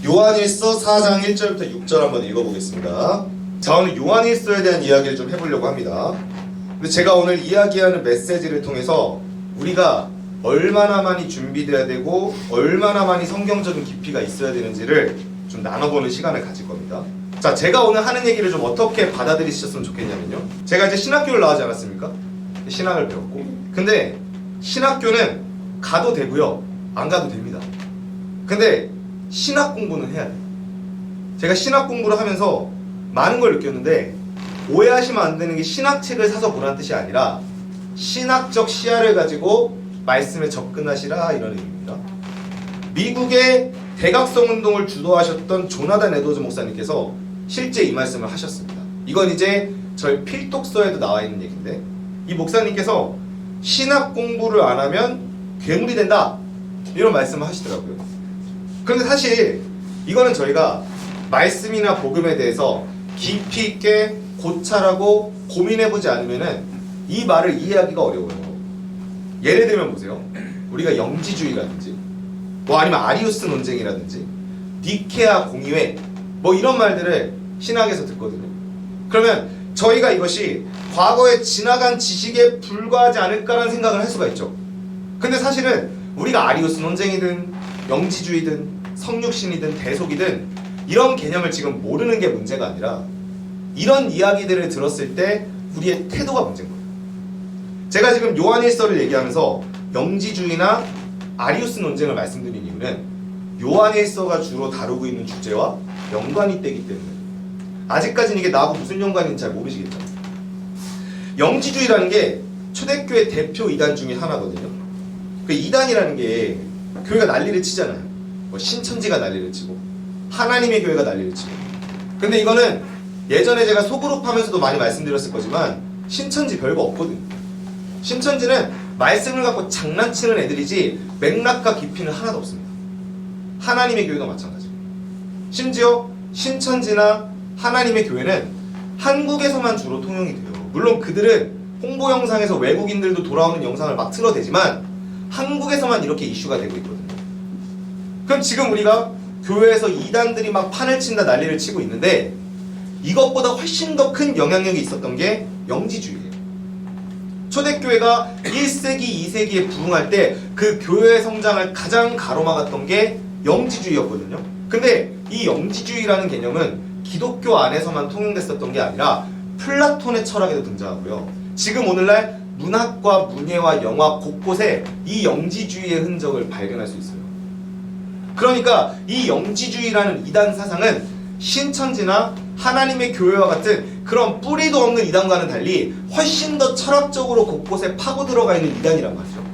요한일서 4장 1절부터 6절 한번 읽어보겠습니다. 자, 오늘 요한일서에 대한 이야기를 좀 해보려고 합니다. 근데 제가 오늘 이야기하는 메시지를 통해서 우리가 얼마나 많이 준비돼야 되고 얼마나 많이 성경적인 깊이가 있어야 되는지를 좀 나눠보는 시간을 가질 겁니다. 자, 제가 오늘 하는 얘기를 좀 어떻게 받아들이셨으면 좋겠냐면요, 제가 이제 신학교를 나오지 않았습니까? 신학을 배웠고, 근데 신학교는 가도 되고요, 안 가도 됩니다. 근데 신학 공부는 해야 돼요. 제가 신학 공부를 하면서 많은 걸 느꼈는데, 오해하시면 안 되는 게 신학책을 사서 보라는 뜻이 아니라 신학적 시야를 가지고 말씀에 접근하시라, 이런 의미입니다. 미국의 대각성 운동을 주도하셨던 조나단 에드워즈 목사님께서 실제 이 말씀을 하셨습니다. 이건 이제 저희 필독서에도 나와 있는 얘기인데, 이 목사님께서 신학 공부를 안 하면 괴물이 된다, 이런 말씀을 하시더라고요. 그런데 사실 이거는 저희가 말씀이나 복음에 대해서 깊이 있게 고찰하고 고민해보지 않으면은 이 말을 이해하기가 어려워요. 예를 들면 보세요. 우리가 영지주의라든지 뭐 아니면 아리우스 논쟁이라든지 니케아 공의회 뭐 이런 말들을 신학에서 듣거든요. 그러면 저희가 이것이 과거에 지나간 지식에 불과하지 않을까라는 생각을 할 수가 있죠. 근데 사실은 우리가 아리우스 논쟁이든 영지주의든 성육신이든 대속이든 이런 개념을 지금 모르는 게 문제가 아니라 이런 이야기들을 들었을 때 우리의 태도가 문제인 거예요. 제가 지금 요한일서를 얘기하면서 영지주의나 아리우스 논쟁을 말씀드린 이유는 요한일서가 주로 다루고 있는 주제와 연관이 되기 때문에. 아직까지는 이게 나하고 무슨 연관인지 잘 모르시겠죠. 영지주의라는 게 초대교회 대표 이단 중에 하나거든요. 그 이단이라는 게 교회가 난리를 치잖아요. 뭐 신천지가 난리를 치고 하나님의 교회가 난리를 치고. 근데 이거는 예전에 제가 소그룹 하면서도 많이 말씀드렸을 거지만 신천지 별거 없거든요. 신천지는 말씀을 갖고 장난치는 애들이지 맥락과 깊이는 하나도 없습니다. 하나님의 교회도 마찬가지고. 심지어 신천지나 하나님의 교회는 한국에서만 주로 통용이 돼요. 물론 그들은 홍보 영상에서 외국인들도 돌아오는 영상을 막 틀어대지만 한국에서만 이렇게 이슈가 되고 있거든요. 그럼 지금 우리가 교회에서 이단들이 막 판을 친다 난리를 치고 있는데, 이것보다 훨씬 더 큰 영향력이 있었던 게 영지주의예요. 초대교회가 1세기, 2세기에 부흥할 때 그 교회의 성장을 가장 가로막았던 게 영지주의였거든요. 근데 이 영지주의라는 개념은 기독교 안에서만 통용됐었던 게 아니라 플라톤의 철학에도 등장하고요. 지금 오늘날 문학과 문예와 영화 곳곳에 이 영지주의의 흔적을 발견할 수 있어요. 그러니까 이 영지주의라는 이단 사상은 신천지나 하나님의 교회와 같은 그런 뿌리도 없는 이단과는 달리 훨씬 더 철학적으로 곳곳에 파고 들어가 있는 이단이란 말이죠.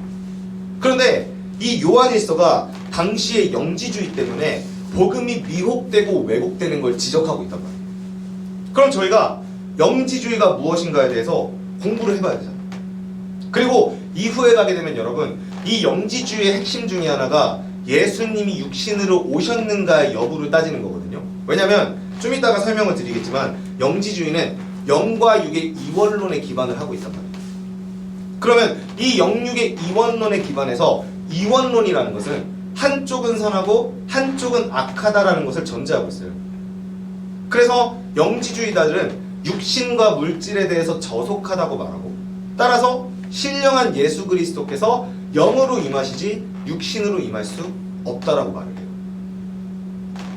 그런데 이 요한일서가 당시의 영지주의 때문에 복음이 미혹되고 왜곡되는 걸 지적하고 있단 말이에요. 그럼 저희가 영지주의가 무엇인가에 대해서 공부를 해봐야 되잖아요. 그리고 이후에 가게 되면 여러분, 이 영지주의의 핵심 중에 하나가 예수님이 육신으로 오셨는가의 여부를 따지는 거거든요. 왜냐면 좀 이따가 설명을 드리겠지만 영지주의는 영과 육의 이원론에 기반을 하고 있단 말이에요. 그러면 이 영육의 이원론에 기반해서 이원론이라는 것은 한쪽은 선하고 한쪽은 악하다라는 것을 전제하고 있어요. 그래서 영지주의자들은 육신과 물질에 대해서 저속하다고 말하고, 따라서 신령한 예수 그리스도께서 영으로 임하시지 육신으로 임할 수 없다라고 말을 해요.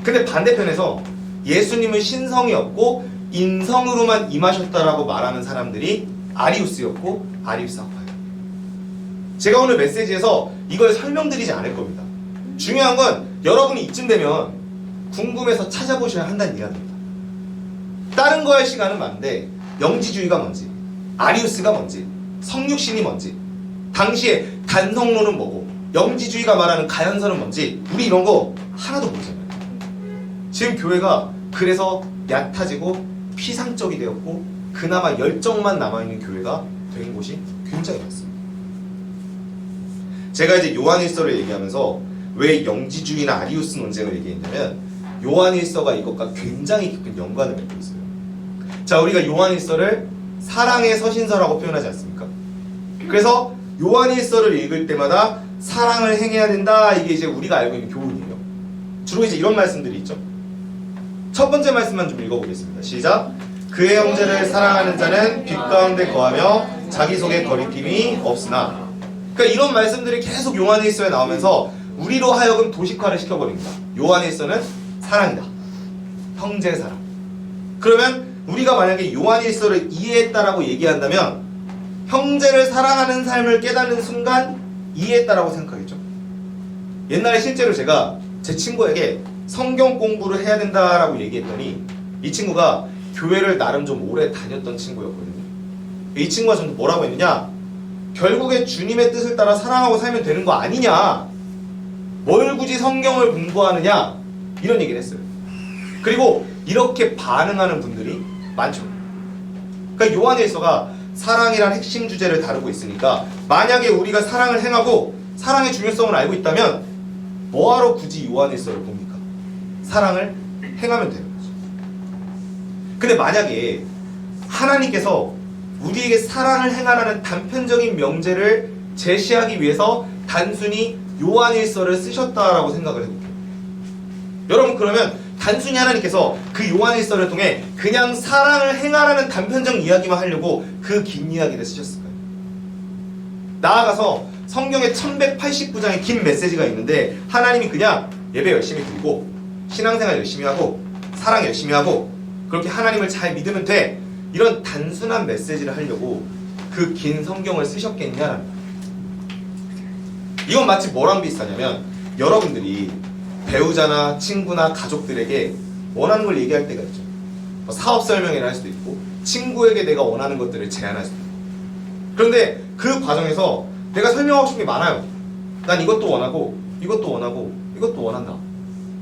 근데 반대편에서 예수님은 신성이 없고 인성으로만 임하셨다라고 말하는 사람들이 아리우스였고 아리우스학파예요. 제가 오늘 메시지에서 이걸 설명드리지 않을 겁니다. 중요한 건 여러분이 이쯤 되면 궁금해서 찾아보셔야 한다는 이야기입니다. 다른 거 할 시간은 많은데 영지주의가 뭔지, 아리우스가 뭔지, 성육신이 뭔지, 당시에 단성론은 뭐고, 영지주의가 말하는 가연설은 뭔지, 우리 이런 거 하나도 모르잖아요. 지금 교회가 그래서 얕아지고 피상적이 되었고 그나마 열정만 남아있는 교회가 된 곳이 굉장히 많습니다. 제가 이제 요한일서를 얘기하면서 왜 영지주의나 아리우스 논쟁을 얘기했냐면 요한일서가 이것과 굉장히 깊은 연관을 맺고 있어요. 자, 우리가 요한일서를 사랑의 서신서라고 표현하지 않습니까? 그래서 요한일서를 읽을 때마다 사랑을 행해야 된다, 이게 이제 우리가 알고 있는 교훈이에요. 주로 이제 이런 말씀들이 있죠. 첫 번째 말씀만 좀 읽어보겠습니다. 시작. 그의 형제를 사랑하는 자는 빛 가운데 거하며 자기 속에 거리낌이 없으나. 그러니까 이런 말씀들이 계속 요한일서에 나오면서 우리로 하여금 도식화를 시켜버립니다. 요한일서는 사랑이다. 형제 사랑. 그러면 우리가 만약에 요한일서를 이해했다라고 얘기한다면 형제를 사랑하는 삶을 깨닫는 순간 이해했다라고 생각하겠죠. 옛날에 실제로 제가 제 친구에게 성경 공부를 해야 된다라고 얘기했더니 이 친구가 교회를 나름 좀 오래 다녔던 친구였거든요. 이 친구가 좀 뭐라고 했느냐, 결국에 주님의 뜻을 따라 사랑하고 살면 되는 거 아니냐, 뭘 굳이 성경을 공부하느냐, 이런 얘기를 했어요. 그리고 이렇게 반응하는 분들이 많죠. 그러니까 요한일서가 사랑이란 핵심 주제를 다루고 있으니까 만약에 우리가 사랑을 행하고 사랑의 중요성을 알고 있다면 뭐하러 굳이 요한일서를 봅니까? 사랑을 행하면 되는 거죠. 근데 만약에 하나님께서 우리에게 사랑을 행하라는 단편적인 명제를 제시하기 위해서 단순히 요한일서를 쓰셨다라고 생각을 해볼게요. 여러분, 그러면 단순히 하나님께서 그 요한일서를 통해 그냥 사랑을 행하라는 단편적 이야기만 하려고 그 긴 이야기를 쓰셨을까요? 나아가서 성경에 1189장의 긴 메시지가 있는데 하나님이 그냥 예배 열심히 드리고 신앙생활 열심히 하고 사랑 열심히 하고 그렇게 하나님을 잘 믿으면 돼, 이런 단순한 메시지를 하려고 그 긴 성경을 쓰셨겠냐라는 거예요. 이건 마치 뭐랑 비슷하냐면 여러분들이 배우자나 친구나 가족들에게 원하는 걸 얘기할 때가 있죠. 사업 설명회를 할 수도 있고 친구에게 내가 원하는 것들을 제안할 수도 있고. 그런데 그 과정에서 내가 설명하고 싶은 게 많아요. 난 이것도 원하고 이것도 원하고 이것도 원한다.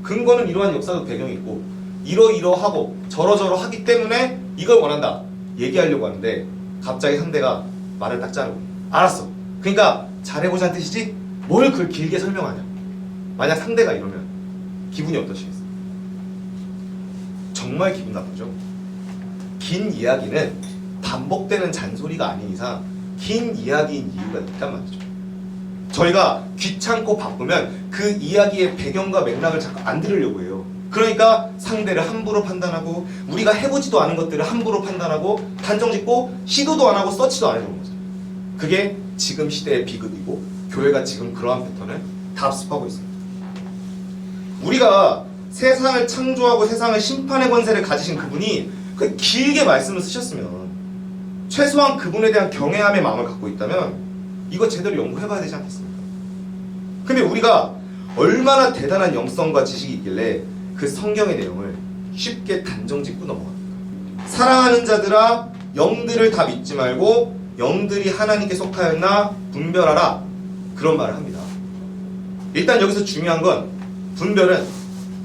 근거는 이러한 역사적 배경이 있고 이러이러하고 저러저러 하기 때문에 이걸 원한다 얘기하려고 하는데 갑자기 상대가 말을 딱 자르고, 알았어, 그러니까 잘해보자는 뜻이지 뭘 그걸 길게 설명하냐. 만약 상대가 이러면 기분이 어떠시겠어요? 정말 기분 나쁘죠. 긴 이야기는 반복되는 잔소리가 아닌 이상 긴 이야기인 이유가 있단 말이죠. 저희가 귀찮고 바쁘면 그 이야기의 배경과 맥락을 자꾸 안 들으려고 해요. 그러니까 상대를 함부로 판단하고 우리가 해보지도 않은 것들을 함부로 판단하고 단정짓고 시도도 안 하고 서치도 안 해보는 거죠. 그게 지금 시대의 비극이고 교회가 지금 그러한 패턴을 다 합습하고 있습니다. 우리가 세상을 창조하고 세상을 심판의 권세를 가지신 그분이 그 길게 말씀을 쓰셨으면 최소한 그분에 대한 경외함의 마음을 갖고 있다면 이거 제대로 연구해봐야 되지 않겠습니까? 근데 우리가 얼마나 대단한 영성과 지식이 있길래 그 성경의 내용을 쉽게 단정짓고 넘어갑니까? 사랑하는 자들아, 영들을 다 믿지 말고 영들이 하나님께 속하였나 분별하라, 그런 말을 합니다. 일단 여기서 중요한 건 분별은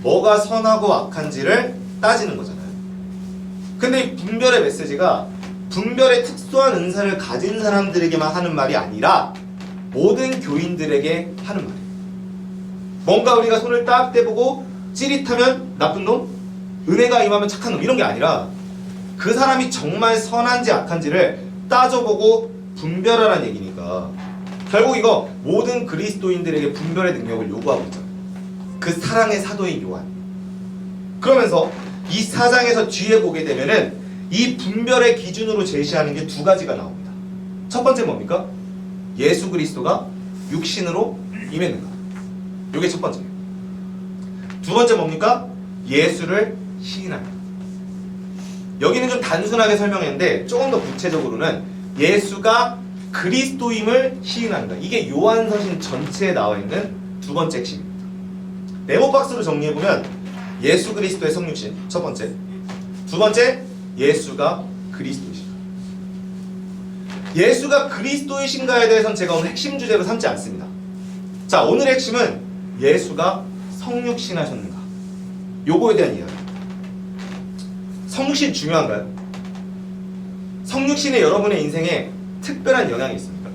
뭐가 선하고 악한지를 따지는 거잖아요. 근데 이 분별의 메시지가 분별의 특수한 은사를 가진 사람들에게만 하는 말이 아니라 모든 교인들에게 하는 말이에요. 뭔가 우리가 손을 딱 떼보고 찌릿하면 나쁜 놈, 은혜가 임하면 착한 놈, 이런 게 아니라 그 사람이 정말 선한지 악한지를 따져보고 분별하라는 얘기니까 결국 이거 모든 그리스도인들에게 분별의 능력을 요구하고 있잖아요. 그 사랑의 사도인 요한. 그러면서 이 4장에서 뒤에 보게 되면은 이 분별의 기준으로 제시하는 게 두 가지가 나옵니다. 첫 번째 뭡니까? 예수 그리스도가 육신으로 임했는가. 이게 첫 번째예요. 두 번째 뭡니까? 예수를 시인합니다. 여기는 좀 단순하게 설명했는데 조금 더 구체적으로는 예수가 그리스도임을 시인한다. 이게 요한서신 전체에 나와 있는 두 번째 핵심입니다. 네모 박스로 정리해보면 예수 그리스도의 성육신 첫 번째, 두 번째 예수가 그리스도이신가. 예수가 그리스도이신가에 대해서는 제가 오늘 핵심 주제로 삼지 않습니다. 자, 오늘의 핵심은 예수가 성육신 하셨는가, 요거에 대한 이야기. 성육신 중요한가요? 성육신이 여러분의 인생에 특별한 영향이 있습니까?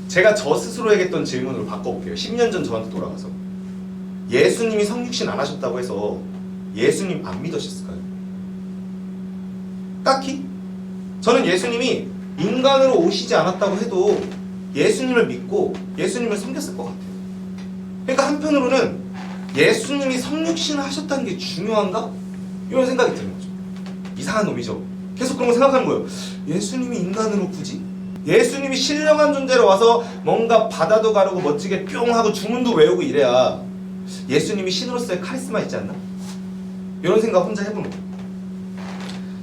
제가 저 스스로에게 했던 질문으로 바꿔볼게요. 10년 전 저한테 돌아가서 예수님이 성육신 안 하셨다고 해서 예수님 안 믿으셨을까요? 딱히? 저는 예수님이 인간으로 오시지 않았다고 해도 예수님을 믿고 예수님을 섬겼을 것 같아요. 그러니까 한편으로는 예수님이 성육신을 하셨다는 게 중요한가? 이런 생각이 드는 거죠. 이상한 놈이죠. 계속 그런 거 생각하는 거예요. 예수님이 인간으로 굳이? 예수님이 신령한 존재로 와서 뭔가 바다도 가르고 멋지게 뿅 하고 주문도 외우고 이래야 예수님이 신으로서의 카리스마 있지 않나? 이런 생각 혼자 해보는 거예요.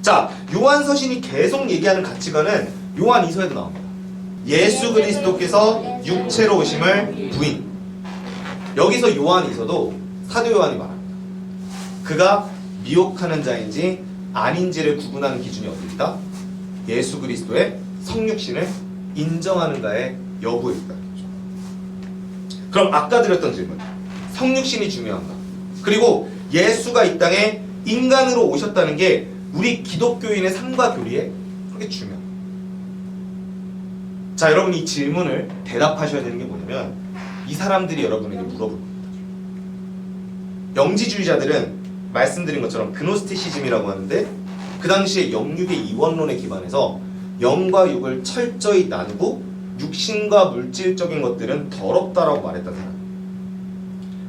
자, 요한서신이 계속 얘기하는 가치관은 요한 2서에도 나옵니다. 예수 그리스도께서 육체로 오심을 부인. 여기서 요한 2서도 사도 요한이 말합니다. 그가 미혹하는 자인지 아닌지를 구분하는 기준이 어디 있다? 예수 그리스도의 성육신을 인정하는가의 여부에 있다. 그럼 아까 드렸던 질문, 성육신이 중요한가? 그리고 예수가 이 땅에 인간으로 오셨다는 게 우리 기독교인의 삶과 교리에 그렇게 중요합니다. 자, 여러분 이 질문을 대답하셔야 되는 게 뭐냐면 이 사람들이 여러분에게 물어볼 겁니다. 영지주의자들은 말씀드린 것처럼 그노스티시즘이라고 하는데 그 당시에 영육의 이원론에 기반해서 영과 육을 철저히 나누고 육신과 물질적인 것들은 더럽다라고 말했던 사람.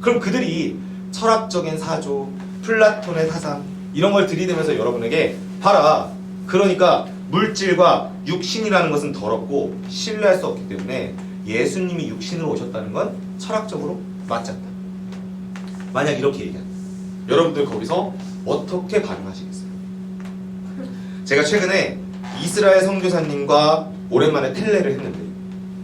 그럼 그들이 철학적인 사조, 플라톤의 사상 이런 걸 들이대면서 여러분에게 봐라. 그러니까 물질과 육신이라는 것은 더럽고 신뢰할 수 없기 때문에 예수님이 육신으로 오셨다는 건 철학적으로 맞지 않다. 만약 이렇게 얘기한다. 여러분들 거기서 어떻게 반응하시겠어요? 제가 최근에 이스라엘 선교사님과 오랜만에 텔레를 했는데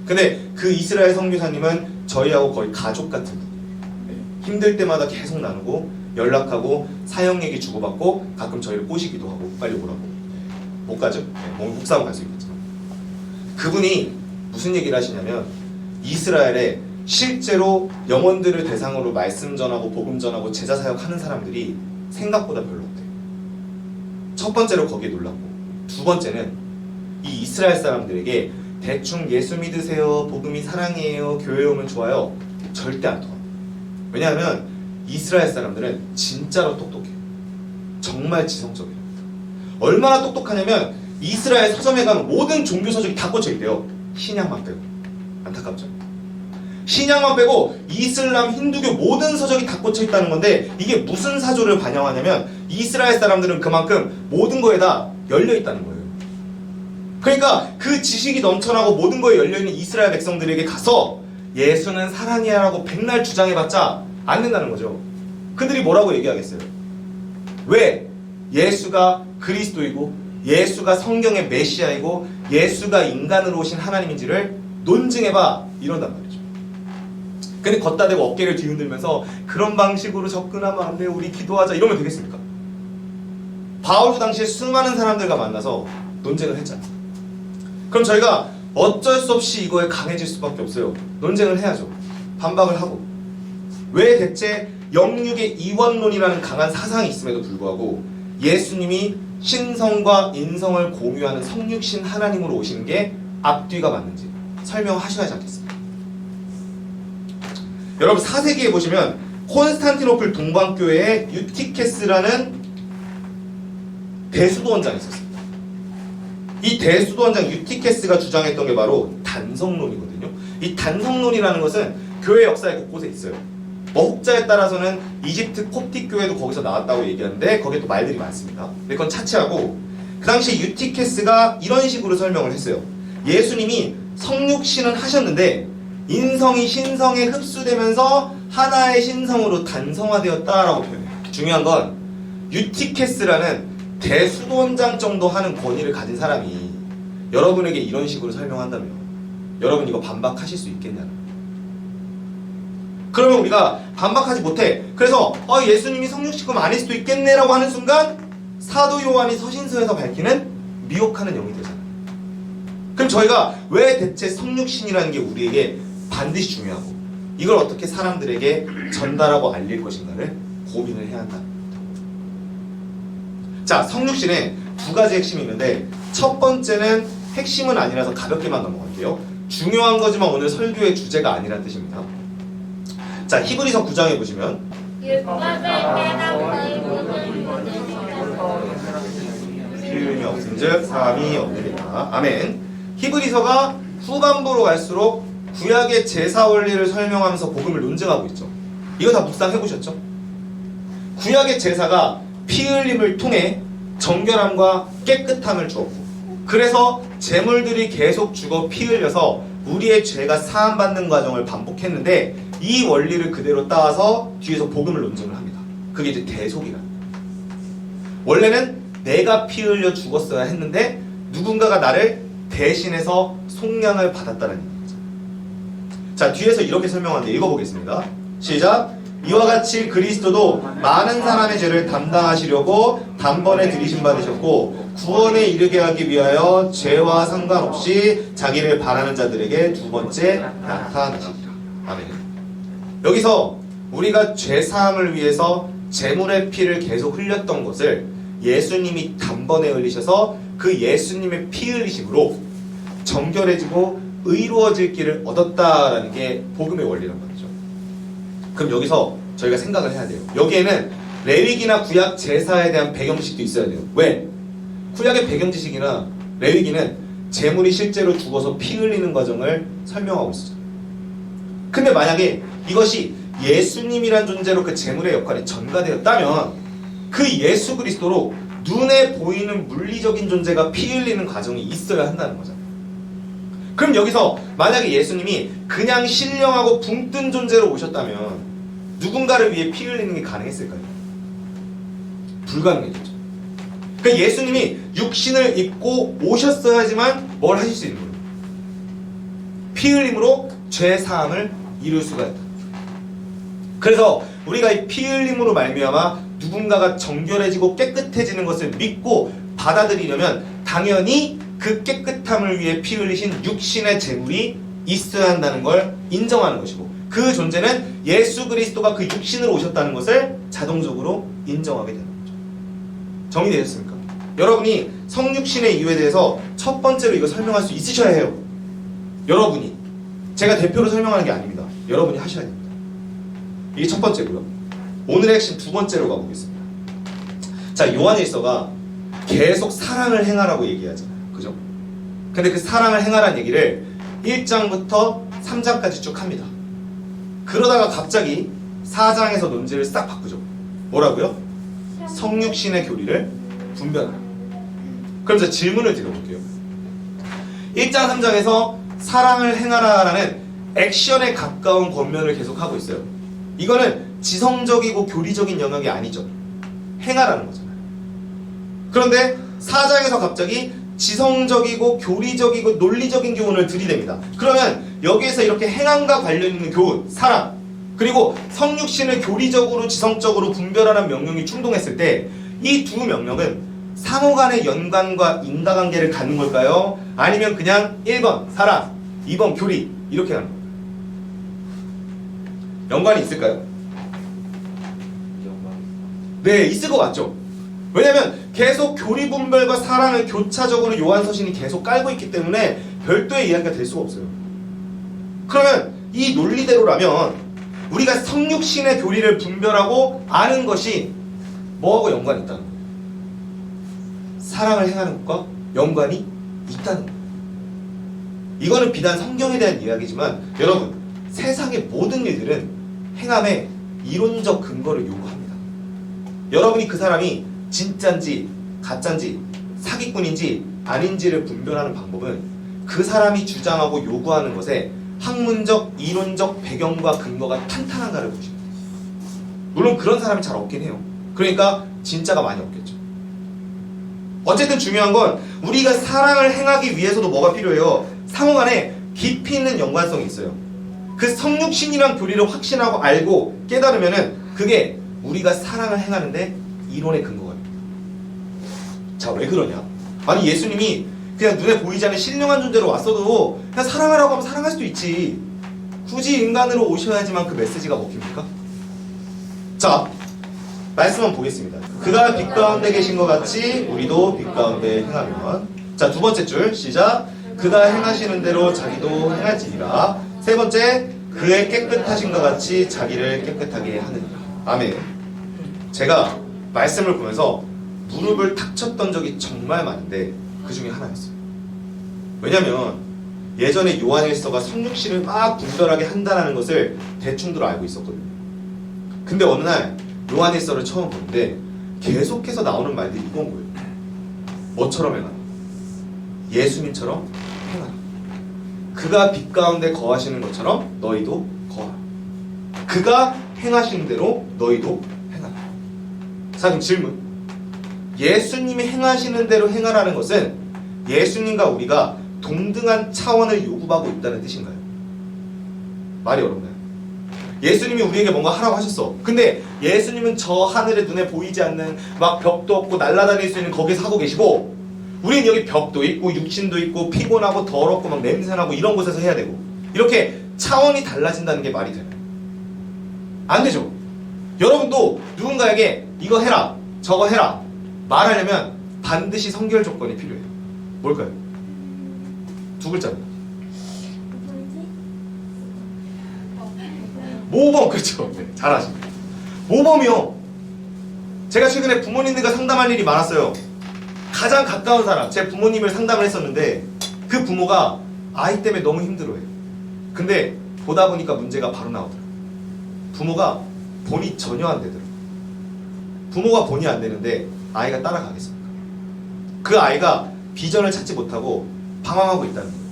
근데 그 이스라엘 선교사님은 저희하고 거의 가족 같은 분이에요. 힘들 때마다 계속 나누고 연락하고 사역 얘기 주고받고 가끔 저희를 꼬시기도 하고 빨리 오라고. 못 가죠? 뭐 묵상은 갈 수 있겠지만 그분이 무슨 얘기를 하시냐면 이스라엘에 실제로 영혼들을 대상으로 말씀 전하고 복음 전하고 제자 사역하는 사람들이 생각보다 별로 없대요. 첫 번째로 거기에 놀랐고 두 번째는 이 이스라엘 사람들에게 대충 예수 믿으세요, 복음이 사랑이에요, 교회 오면 좋아요 절대 안 통합니다. 왜냐하면 이스라엘 사람들은 진짜로 똑똑해요. 정말 지성적이에요. 얼마나 똑똑하냐면 이스라엘 서점에 가면 모든 종교 서적이 다 꽂혀 있대요. 신약만 빼고. 안타깝죠? 신약만 빼고 이슬람, 힌두교 모든 서적이 다 꽂혀 있다는 건데 이게 무슨 사조를 반영하냐면 이스라엘 사람들은 그만큼 모든 거에다 열려 있다는 거예요. 그러니까 그 지식이 넘쳐나고 모든 거에 열려있는 이스라엘 백성들에게 가서 예수는 사랑이야 라고 백날 주장해봤자 안 된다는 거죠. 그들이 뭐라고 얘기하겠어요? 왜? 예수가 그리스도이고 예수가 성경의 메시아이고 예수가 인간으로 오신 하나님인지를 논증해봐 이런단 말이죠. 근데 걷다 대고 어깨를 뒤흔들면서 그런 방식으로 접근하면 안 돼요, 우리 기도하자 이러면 되겠습니까? 바울도 당시에 수많은 사람들과 만나서 논쟁을 했잖아요. 그럼 저희가 어쩔 수 없이 이거에 강해질 수밖에 없어요. 논쟁을 해야죠. 반박을 하고. 왜 대체 영육의 이원론이라는 강한 사상이 있음에도 불구하고 예수님이 신성과 인성을 공유하는 성육신 하나님으로 오신 게 앞뒤가 맞는지 설명하셔야지 않겠습니까? 여러분 4세기에 보시면 콘스탄티노플 동방교회에 유티케스라는 대수도원장이 있었습니다. 이 대수도원장 유티케스가 주장했던 게 바로 단성론이거든요. 이 단성론이라는 것은 교회 역사에 곳곳에 있어요. 혹자에 따라서는 이집트 콥틱 교회도 거기서 나왔다고 얘기하는데 거기에 또 말들이 많습니다. 근데 그건 차치하고 그 당시 유티케스가 이런 식으로 설명을 했어요. 예수님이 성육신은 하셨는데 인성이 신성에 흡수되면서 하나의 신성으로 단성화되었다라고 표현해요. 중요한 건 유티케스라는 대수도원장 정도 하는 권위를 가진 사람이 여러분에게 이런 식으로 설명한다면 여러분 이거 반박하실 수 있겠냐는. 그러면 우리가 반박하지 못해. 그래서 예수님이 성육신금 아닐 수도 있겠네라고 하는 순간 사도 요한이 서신서에서 밝히는 미혹하는 영이 되잖아요. 그럼 저희가 왜 대체 성육신이라는 게 우리에게 반드시 중요하고 이걸 어떻게 사람들에게 전달하고 알릴 것인가를 고민을 해야 한다. 자, 성육신에 두 가지 핵심이 있는데 첫 번째는 핵심은 아니라서 가볍게만 넘어갈게요. 중요한 거지만 오늘 설교의 주제가 아니란 뜻입니다. 자, 히브리서 9장에 보시면 피음이 없은즉 사함이 없느니라. 아멘. 히브리서가 후반부로 갈수록 구약의 제사 원리를 설명하면서 복음을 논증하고 있죠. 이거 다 묵상해보셨죠? 구약의 제사가 피 흘림을 통해 정결함과 깨끗함을 주었고, 그래서 제물들이 계속 죽어 피 흘려서 우리의 죄가 사함받는 과정을 반복했는데, 이 원리를 그대로 따와서 뒤에서 복음을 논증을 합니다. 그게 이제 대속이라는 거예요. 원래는 내가 피 흘려 죽었어야 했는데 누군가가 나를 대신해서 속량을 받았다는 얘기죠. 자, 뒤에서 이렇게 설명하는데 읽어보겠습니다. 시작! 이와 같이 그리스도도 많은 사람의 죄를 담당하시려고 단번에 들이심 받으셨고, 구원에 이르게 하기 위하여 죄와 상관없이 자기를 바라는 자들에게 두 번째 나타나시리라. 아멘. 여기서 우리가 죄사함을 위해서 제물의 피를 계속 흘렸던 것을 예수님이 단번에 흘리셔서 그 예수님의 피 흘리심으로 정결해지고 의로워질 길을 얻었다라는 게 복음의 원리란 말이죠. 그럼 여기서 저희가 생각을 해야 돼요. 여기에는 레위기나 구약 제사에 대한 배경지식도 있어야 돼요. 왜? 구약의 배경지식이나 레위기는 제물이 실제로 죽어서 피 흘리는 과정을 설명하고 있어요. 근데 만약에 이것이 예수님이란 존재로 그 제물의 역할이 전가되었다면 그 예수 그리스도로 눈에 보이는 물리적인 존재가 피 흘리는 과정이 있어야 한다는 거잖아요. 그럼 여기서 만약에 예수님이 그냥 신령하고 붕 뜬 존재로 오셨다면 누군가를 위해 피 흘리는 게 가능했을까요? 불가능했죠. 그러니까 예수님이 육신을 입고 오셨어야지만 뭘 하실 수 있는 거예요? 피 흘림으로 죄 사함을 이룰 수가 있다. 그래서 우리가 이 피 흘림으로 말미암아 누군가가 정결해지고 깨끗해지는 것을 믿고 받아들이려면 당연히 그 깨끗함을 위해 피 흘리신 육신의 제물이 있어야 한다는 걸 인정하는 것이고, 그 존재는 예수 그리스도가 그 육신으로 오셨다는 것을 자동적으로 인정하게 되는 거죠. 정리되셨습니까? 여러분이 성육신의 이유에 대해서 첫 번째로 이거 설명할 수 있으셔야 해요. 여러분이. 제가 대표로 설명하는 게 아닙니다. 여러분이 하셔야 됩니다. 이게 첫 번째고요. 오늘의 핵심 두 번째로 가보겠습니다. 자, 요한일서가 계속 사랑을 행하라고 얘기하잖아요. 그죠? 근데 그 사랑을 행하라는 얘기를 1장부터 3장까지 쭉 합니다. 그러다가 갑자기 4장에서 논지를 싹 바꾸죠. 뭐라고요? 성육신의 교리를 분별하라. 그럼 제가 질문을 드려볼게요. 1장 3장에서 사랑을 행하라라는 액션에 가까운 권면을 계속하고 있어요. 이거는 지성적이고 교리적인 영역이 아니죠. 행하라는 거잖아요. 그런데 4장에서 갑자기 지성적이고 교리적이고 논리적인 교훈을 들이댑니다. 그러면 여기에서 이렇게 행함과 관련 있는 교훈, 사랑, 그리고 성육신을 교리적으로 지성적으로 분별하라는 명령이 충동했을 때 이 두 명령은 상호 간의 연관과 인과관계를 갖는 걸까요? 아니면 그냥 1번 사랑, 2번 교리 이렇게 가는 걸까요? 연관이 있을까요? 네, 있을 것 같죠? 왜냐면 계속 교리 분별과 사랑을 교차적으로 요한서신이 계속 깔고 있기 때문에 별도의 이야기가 될 수가 없어요. 그러면 이 논리대로라면 우리가 성육신의 교리를 분별하고 아는 것이 뭐하고 연관이 있다는 거예요? 사랑을 행하는 것과 연관이 있다는 거예요. 이거는 비단 성경에 대한 이야기지만 여러분, 세상의 모든 일들은 행함에 이론적 근거를 요구합니다. 여러분이 그 사람이 진짠지 가짠지 사기꾼인지 아닌지를 분별하는 방법은 그 사람이 주장하고 요구하는 것에 학문적, 이론적 배경과 근거가 탄탄한가를 보십니다. 물론 그런 사람이 잘 없긴 해요. 그러니까 진짜가 많이 없겠죠. 어쨌든 중요한 건 우리가 사랑을 행하기 위해서도 뭐가 필요해요? 상호간에 깊이 있는 연관성이 있어요. 그 성육신이란 교리를 확신하고 알고 깨달으면은 그게 우리가 사랑을 행하는데 이론의 근거가 됩니다. 자, 왜 그러냐? 아니, 예수님이 그냥 눈에 보이지 않는 신령한 존재로 왔어도 그냥 사랑하라고 하면 사랑할 수도 있지. 굳이 인간으로 오셔야지만 그 메시지가 먹힙니까? 자, 말씀 한번 보겠습니다. 그가 빛 가운데 계신 것 같이 우리도 빛 가운데 행하면. 자, 두 번째 줄 시작. 그가 행하시는 대로 자기도 행할지니라. 세 번째, 그의 깨끗하신 것 같이 자기를 깨끗하게 하느니라. 아멘. 제가 말씀을 보면서 무릎을 탁 쳤던 적이 정말 많은데 그 중에 하나였어요. 왜냐면 예전에 요한일서가 성육신을 막 분별하게 한다는 것을 대충들 알고 있었거든요. 근데 어느 날 요한일서를 처음 보는데 계속해서 나오는 말들이 이건 거예요. 뭐처럼 행하라? 예수님처럼 행하라. 그가 빛 가운데 거하시는 것처럼 너희도 거하라. 그가 행하시는 대로 너희도 행하라. 자, 그럼 질문. 예수님이 행하시는 대로 행하라는 것은 예수님과 우리가 동등한 차원을 요구하고 있다는 뜻인가요? 말이 어렵나요? 예수님이 우리에게 뭔가 하라고 하셨어. 근데 예수님은 저 하늘에 눈에 보이지 않는 막 벽도 없고 날아다닐 수 있는 거기서 하고 계시고, 우리는 여기 벽도 있고 육신도 있고 피곤하고 더럽고 막 냄새나고 이런 곳에서 해야 되고, 이렇게 차원이 달라진다는 게 말이 되나요? 안 되죠. 여러분도 누군가에게 이거 해라 저거 해라 말하려면 반드시 선결 조건이 필요해요. 뭘까요? 두 글자입니다. 모범. 그렇죠. 네, 잘하십니다. 모범이요. 제가 최근에 부모님들과 상담할 일이 많았어요. 가장 가까운 사람, 제 부모님을 상담을 했었는데 그 부모가 아이 때문에 너무 힘들어해요. 근데 보다 보니까 문제가 바로 나오더라고요. 부모가 본이 전혀 안 되더라고요. 부모가 본이 안 되는데 아이가 따라가겠습니까? 그 아이가 비전을 찾지 못하고 방황하고 있다는 거예요.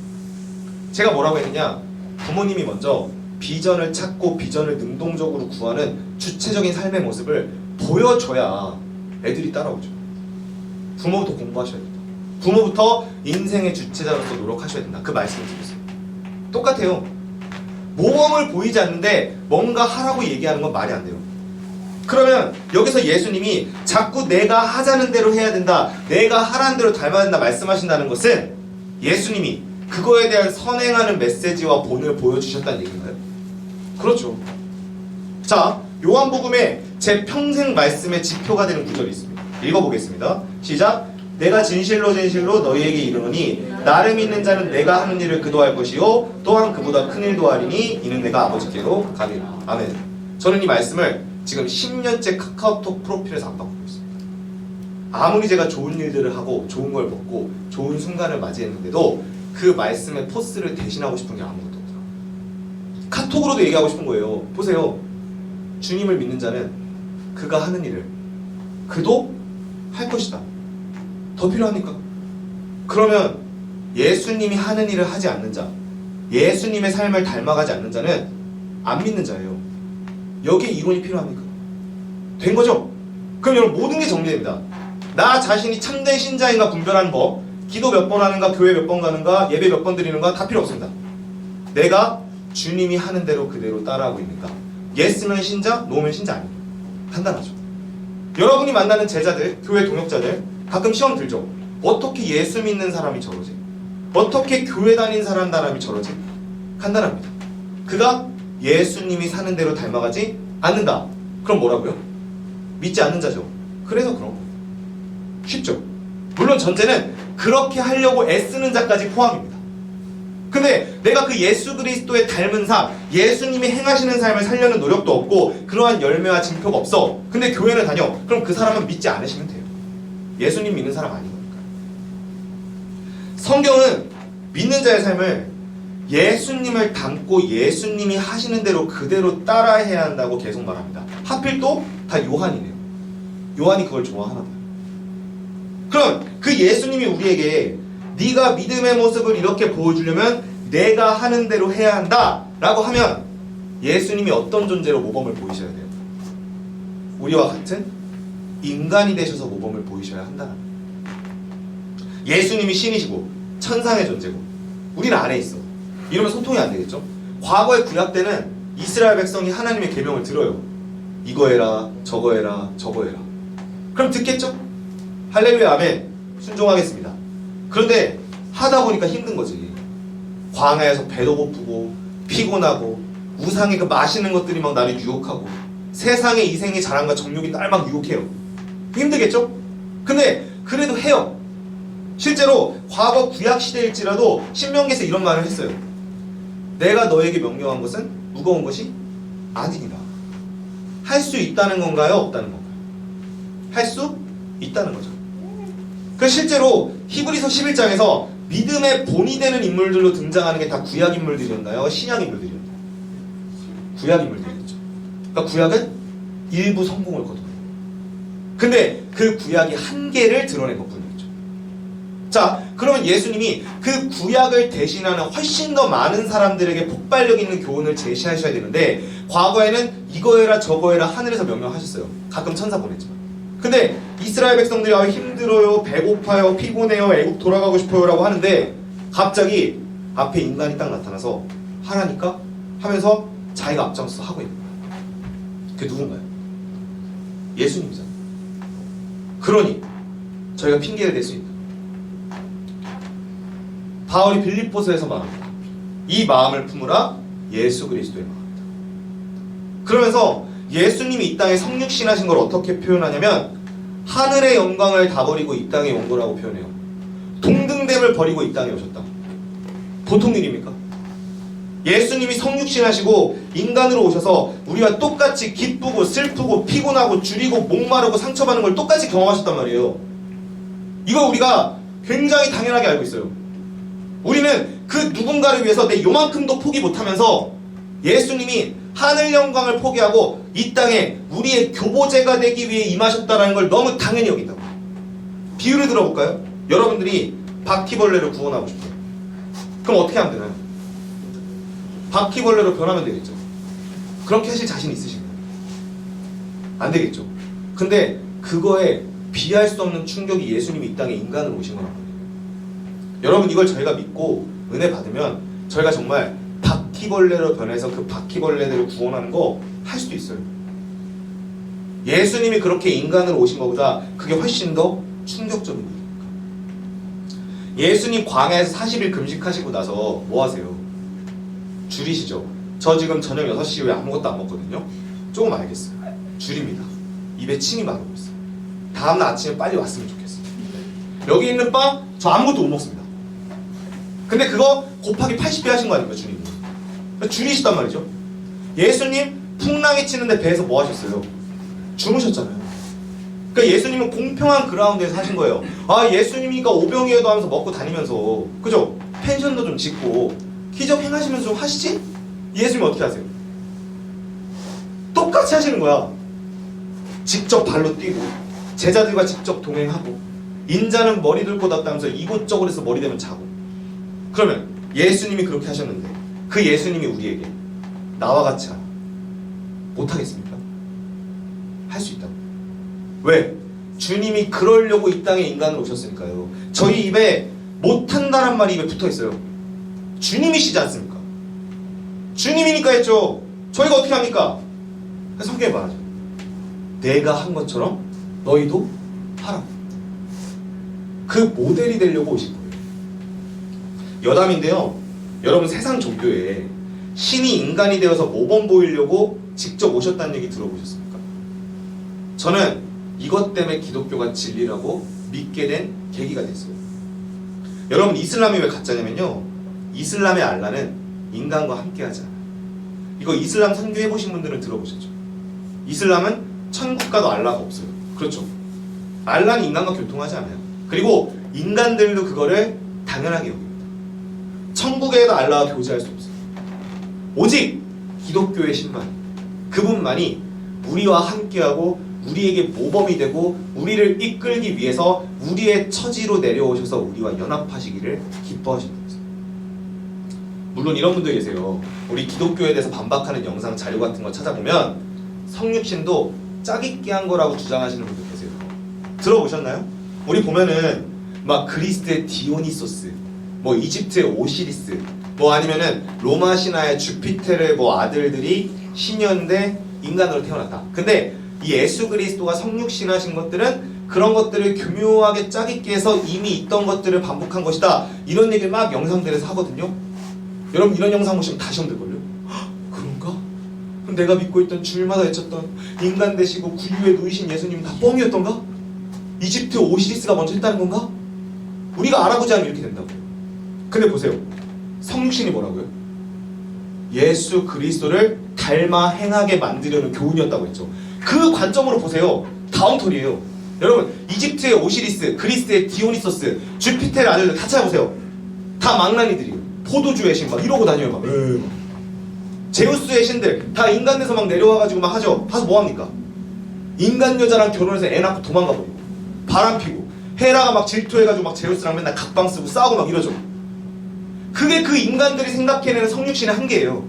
제가 뭐라고 했느냐, 부모님이 먼저 비전을 찾고 비전을 능동적으로 구하는 주체적인 삶의 모습을 보여줘야 애들이 따라오죠. 부모부터 공부하셔야 된다. 부모부터 인생의 주체자로서 노력하셔야 된다. 그 말씀을 드렸어요. 똑같아요. 모범을 보이지 않는데 뭔가 하라고 얘기하는 건 말이 안 돼요. 그러면 여기서 예수님이 자꾸 내가 하자는 대로 해야 된다, 내가 하라는 대로 닮아야 된다 말씀하신다는 것은 예수님이 그거에 대한 선행하는 메시지와 본을 보여주셨다는 얘기인가요? 그렇죠. 자, 요한복음에 제 평생 말씀의 지표가 되는 구절이 있습니다. 읽어보겠습니다. 시작. 내가 진실로 진실로 너희에게 이르노니 나를 믿는 자는 내가 하는 일을 그도 할 것이요 또한 그보다 큰 일도 하리니 이는 내가 아버지께로 가리라. 아멘. 저는 이 말씀을 지금 10년째 카카오톡 프로필에서 안 바꾸고 있습니다. 아무리 제가 좋은 일들을 하고 좋은 걸 먹고 좋은 순간을 맞이했는데도 그 말씀의 포스를 대신하고 싶은 게 아무것도 없더라고요. 카톡으로도 얘기하고 싶은 거예요. 보세요. 주님을 믿는 자는 그가 하는 일을 그도 할 것이다. 더 필요합니까? 그러면 예수님이 하는 일을 하지 않는 자, 예수님의 삶을 닮아가지 않는 자는 안 믿는 자예요. 여기에 이론이 필요합니까? 된 거죠? 그럼 여러분 모든 게 정리됩니다. 나 자신이 참된 신자인가 분별하는 법, 기도 몇 번 하는가, 교회 몇 번 가는가, 예배 몇 번 드리는가 다 필요 없습니다. 내가 주님이 하는 대로 그대로 따라하고 있는가. 예스면 신자, 노면 신자 아닙니다. 간단하죠. 여러분이 만나는 제자들, 교회 동역자들 가끔 시험 들죠. 어떻게 예수 믿는 사람이 저러지? 어떻게 교회 다닌 사람이 저러지? 간단합니다. 그가 예수님이 사는 대로 닮아가지 않는다. 그럼 뭐라고요? 믿지 않는 자죠. 그래서 그런 거예요. 쉽죠? 물론 전제는 그렇게 하려고 애쓰는 자까지 포함입니다. 근데 내가 그 예수 그리스도의 닮은 삶, 예수님이 행하시는 삶을 살려는 노력도 없고 그러한 열매와 징표가 없어. 근데 교회를 다녀. 그럼 그 사람은 믿지 않으시면 돼요. 예수님 믿는 사람 아닌 거니까. 성경은 믿는 자의 삶을 예수님을 닮고 예수님이 하시는 대로 그대로 따라해야 한다고 계속 말합니다. 하필 또 다 요한이네요. 요한이 그걸 좋아하나 봐요. 그럼 그 예수님이 우리에게 네가 믿음의 모습을 이렇게 보여주려면 내가 하는 대로 해야 한다 라고 하면 예수님이 어떤 존재로 모범을 보이셔야 돼요? 우리와 같은 인간이 되셔서 모범을 보이셔야 한다는 거예요. 예수님이 신이시고 천상의 존재고 우리는 안에 있어. 이러면 소통이 안 되겠죠? 과거의 구약 때는 이스라엘 백성이 하나님의 계명을 들어요. 이거 해라, 저거 해라, 저거 해라. 그럼 듣겠죠? 할렐루야, 아멘. 순종하겠습니다. 그런데 하다 보니까 힘든 거지. 광야에서 배도 고프고 피곤하고 우상의 그 맛있는 것들이 막 나를 유혹하고 세상의 이생의 자랑과 정욕이 날 막 유혹해요. 힘들겠죠? 근데 그래도 해요. 실제로 과거 구약 시대일지라도 신명기에서 이런 말을 했어요. 내가 너에게 명령한 것은 무거운 것이 아니니라. 할 수 있다는 건가요? 없다는 건가요? 할 수 있다는 거죠. 그 실제로 히브리서 11장에서 믿음의 본이 되는 인물들로 등장하는 게 다 구약 인물들이었나요? 신약 인물들이었나요? 구약 인물들이었죠. 그러니까 구약은 일부 성공을 거둬요. 근데 그 구약이 한계를 드러낸 것뿐이었죠. 자, 그러면 예수님이 그 구약을 대신하는 훨씬 더 많은 사람들에게 폭발력 있는 교훈을 제시하셔야 되는데, 과거에는 이거 해라 저거 해라 하늘에서 명령하셨어요. 가끔 천사 보냈지만. 근데 이스라엘 백성들이 힘들어요, 배고파요, 피곤해요, 애국 돌아가고 싶어요 라고 하는데, 갑자기 앞에 인간이 딱 나타나서 하라니까 하면서 자기가 앞장서서 하고 있는 거예요. 그게 누군가요? 예수님이잖아요. 그러니 저희가 핑계를 댈 수 있다. 바울이 빌립보서에서 말합니다. 이 마음을 품으라, 예수 그리스도의 마음이다. 그러면서 예수님이 이 땅에 성육신하신 걸 어떻게 표현하냐면, 하늘의 영광을 다 버리고 이 땅에 온 거라고 표현해요. 동등됨을 버리고 이 땅에 오셨다. 보통 일입니까? 예수님이 성육신하시고 인간으로 오셔서 우리와 똑같이 기쁘고 슬프고 피곤하고 줄이고 목마르고 상처받는 걸 똑같이 경험하셨단 말이에요. 이거 우리가 굉장히 당연하게 알고 있어요. 우리는 그 누군가를 위해서 내 요만큼도 포기 못하면서 예수님이 하늘 영광을 포기하고 이 땅에 우리의 교보제가 되기 위해 임하셨다는 걸 너무 당연히 여긴다고. 비유를 들어볼까요? 여러분들이 바퀴벌레를 구원하고 싶어요. 그럼 어떻게 하면 되나요? 바퀴벌레로 변하면 되겠죠. 그렇게 하실 자신 있으신가요? 안 되겠죠. 근데 그거에 비할 수 없는 충격이 예수님이 이 땅에 인간으로 오신 거란 말이에요. 여러분, 이걸 저희가 믿고 은혜 받으면 저희가 정말 바퀴벌레로 변해서 그 바퀴벌레들을 구원하는 거 할 수도 있어요. 예수님이 그렇게 인간으로 오신 것보다 그게 훨씬 더 충격적인 일이니까. 예수님 광야에서 40일 금식하시고 나서 뭐 하세요? 줄이시죠. 저 지금 저녁 6시 이후에 아무것도 안 먹거든요. 조금 알겠어요. 줄입니다. 입에 침이 마르고 있어요. 다음날 아침에 빨리 왔으면 좋겠어요. 여기 있는 빵 저 아무것도 못 먹습니다. 근데 그거 곱하기 80배 하신 거 아닙니까, 주님이? 줄이시단 말이죠. 예수님 풍랑이 치는데 배에서 뭐 하셨어요? 주무셨잖아요. 그러니까 예수님은 공평한 그라운드에서 하신 거예요. 아, 예수님이니까 오병이어도 하면서 먹고 다니면서, 그죠? 펜션도 좀 짓고 기적 행하시면서 좀 하시지? 예수님 어떻게 하세요? 똑같이 하시는 거야. 직접 발로 뛰고 제자들과 직접 동행하고, 인자는 머리 들고 닿다면서 이곳저곳에서 머리 대면 자고. 그러면 예수님이 그렇게 하셨는데 그 예수님이 우리에게 나와 같이 하라 못하겠습니까? 할 수 있다고. 왜? 주님이 그러려고 이 땅에 인간으로 오셨으니까요. 저희 입에 못한다란 말이 입에 붙어있어요. 주님이시지 않습니까? 주님이니까 했죠. 저희가 어떻게 합니까? 성경에 말하죠. 내가 한 것처럼 너희도 하라. 그 모델이 되려고 오신 거예요. 여담인데요, 여러분 세상 종교에 신이 인간이 되어서 모범 보이려고 직접 오셨다는 얘기 들어보셨습니까? 저는 이것 때문에 기독교가 진리라고 믿게 된 계기가 됐어요. 여러분, 이슬람이 왜 가짜냐면요, 이슬람의 알라는 인간과 함께하지 않아요. 이거 이슬람 선교해보신 분들은 들어보셨죠? 이슬람은 천국 가도 알라가 없어요. 그렇죠? 알라는 인간과 교통하지 않아요. 그리고 인간들도 그거를 당연하게 여깁니다. 천국에도 알라와 교제할 수 없어요. 오직 기독교의 신만, 그분만이 우리와 함께하고 우리에게 모범이 되고 우리를 이끌기 위해서 우리의 처지로 내려오셔서 우리와 연합하시기를 기뻐하시는 거죠. 물론 이런 분도 계세요. 우리 기독교에 대해서 반박하는 영상 자료 같은 거 찾아보면 성육신도 짜깁기 한 거라고 주장하시는 분도 계세요. 들어보셨나요? 우리 보면은 막 그리스의 디오니소스, 뭐 이집트의 오시리스, 뭐 아니면은 로마 신화의 주피테르의 뭐 아들들이 신이었는데 인간으로 태어났다. 근데 이 예수 그리스도가 성육신하신 것들은 그런 것들을 교묘하게 짜깁기 해서 이미 있던 것들을 반복한 것이다. 이런 얘기를 막 영상들에서 하거든요. 여러분, 이런 영상 보시면 다 시험 들걸요? 그런가? 그럼 내가 믿고 있던 주일마다 외쳤던 인간 되시고 구유에 누이신 예수님은 다 뻥이었던가? 이집트 오시리스가 먼저 했다는 건가? 우리가 알아보지 않으면 이렇게 된다고. 근데 보세요. 성육신이 뭐라고요? 예수 그리스도를 닮아 행하게 만들려는 교훈이었다고 했죠. 그 관점으로 보세요. 다운털이에요. 여러분, 이집트의 오시리스, 그리스의 디오니소스, 주피테르 아들들 다 찾아보세요. 다 망나니들이에요. 포도주의 신 막 이러고 다녀요. 막. 제우스의 신들 다 인간 돼서 막 내려와가지고 막 하죠. 가서 뭐합니까? 인간 여자랑 결혼해서 애 낳고 도망가버리고 바람 피고 헤라가 막 질투해가지고 막 제우스랑 맨날 각방 쓰고 싸우고 막 이러죠. 그게 그 인간들이 생각해내는 성육신의 한계예요.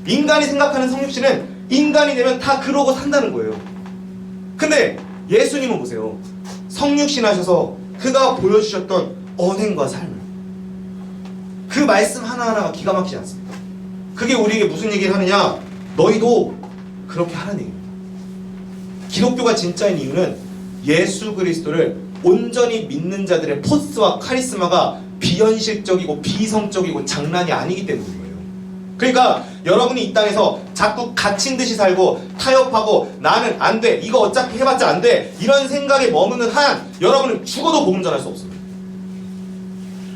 인간이 생각하는 성육신은 인간이 되면 다 그러고 산다는 거예요. 근데 예수님은 보세요. 성육신 하셔서 그가 보여주셨던 언행과 삶을, 그 말씀 하나하나가 기가 막히지 않습니까? 그게 우리에게 무슨 얘기를 하느냐? 너희도 그렇게 하라는 얘기입니다. 기독교가 진짜인 이유는 예수 그리스도를 온전히 믿는 자들의 포스와 카리스마가 비현실적이고 비성적이고 장난이 아니기 때문인 거예요. 그러니까 여러분이 이 땅에서 자꾸 갇힌 듯이 살고 타협하고 나는 안 돼, 이거 어차피 해봤자 안 돼, 이런 생각에 머무는 한 여러분은 죽어도 복음 전할 수 없습니다.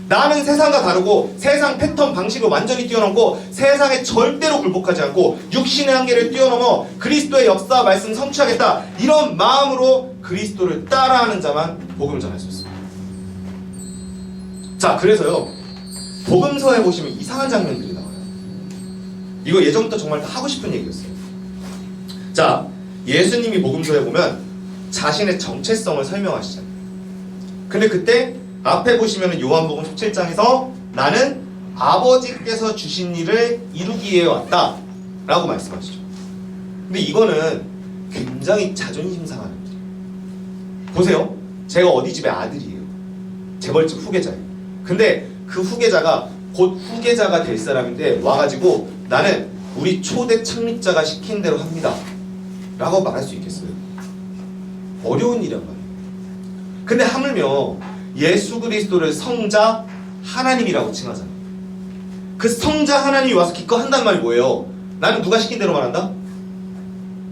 나는 세상과 다르고 세상 패턴 방식을 완전히 뛰어넘고 세상에 절대로 굴복하지 않고 육신의 한계를 뛰어넘어 그리스도의 역사와 말씀 성취하겠다, 이런 마음으로 그리스도를 따라하는 자만 복음을 전할 수 있습니다. 자, 그래서요, 복음서에 보시면 이상한 장면들이 나와요. 이거 예전부터 정말 다 하고 싶은 얘기였어요. 자, 예수님이 복음서에 보면 자신의 정체성을 설명하시잖아요. 근데 그때 앞에 보시면 요한복음 17장에서 나는 아버지께서 주신 일을 이루기 위해 왔다 라고 말씀하시죠. 근데 이거는 굉장히 자존심 상하는 일이에요. 보세요, 제가 어디 집의 아들이에요. 재벌집 후계자예요. 근데 그 후계자가 곧 후계자가 될 사람인데 와가지고 나는 우리 초대 창립자가 시킨 대로 합니다 라고 말할 수 있겠어요? 어려운 일이란 말이에요. 근데 하물며 예수 그리스도를 성자 하나님이라고 칭하잖아요. 그 성자 하나님이 와서 기껏 한단 말이 뭐예요? 나는 누가 시킨 대로만 한다?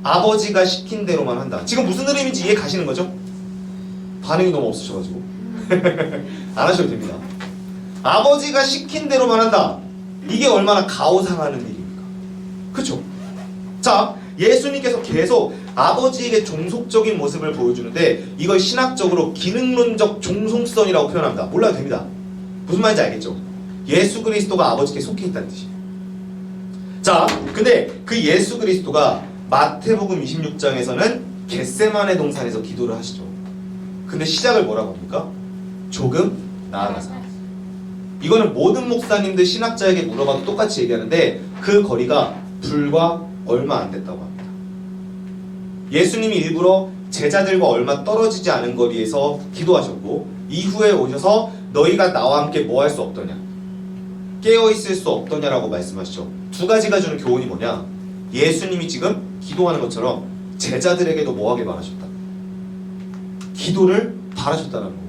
아버지가 시킨 대로만 한다. 지금 무슨 흐름인지 이해 가시는 거죠? 반응이 너무 없으셔가지고 안 하셔도 됩니다. 아버지가 시킨 대로만 한다. 이게 얼마나 가오상하는 일입니까? 그쵸? 자, 예수님께서 계속 아버지에게 종속적인 모습을 보여주는데 이걸 신학적으로 기능론적 종속성이라고 표현합니다. 몰라도 됩니다. 무슨 말인지 알겠죠? 예수 그리스도가 아버지께 속해 있다는 뜻이에요. 자, 근데 그 예수 그리스도가 마태복음 26장에서는 겟세마네 동산에서 기도를 하시죠. 근데 시작을 뭐라고 합니까? 조금 나아가서. 이거는 모든 목사님들 신학자에게 물어봐도 똑같이 얘기하는데 그 거리가 불과 얼마 안 됐다고 합니다. 예수님이 일부러 제자들과 얼마 떨어지지 않은 거리에서 기도하셨고 이후에 오셔서 너희가 나와 함께 뭐 할 수 없더냐, 깨어있을 수 없더냐라고 말씀하시죠. 두 가지가 주는 교훈이 뭐냐? 예수님이 지금 기도하는 것처럼 제자들에게도 뭐하게 바라셨다? 기도를 바라셨다는 거예요.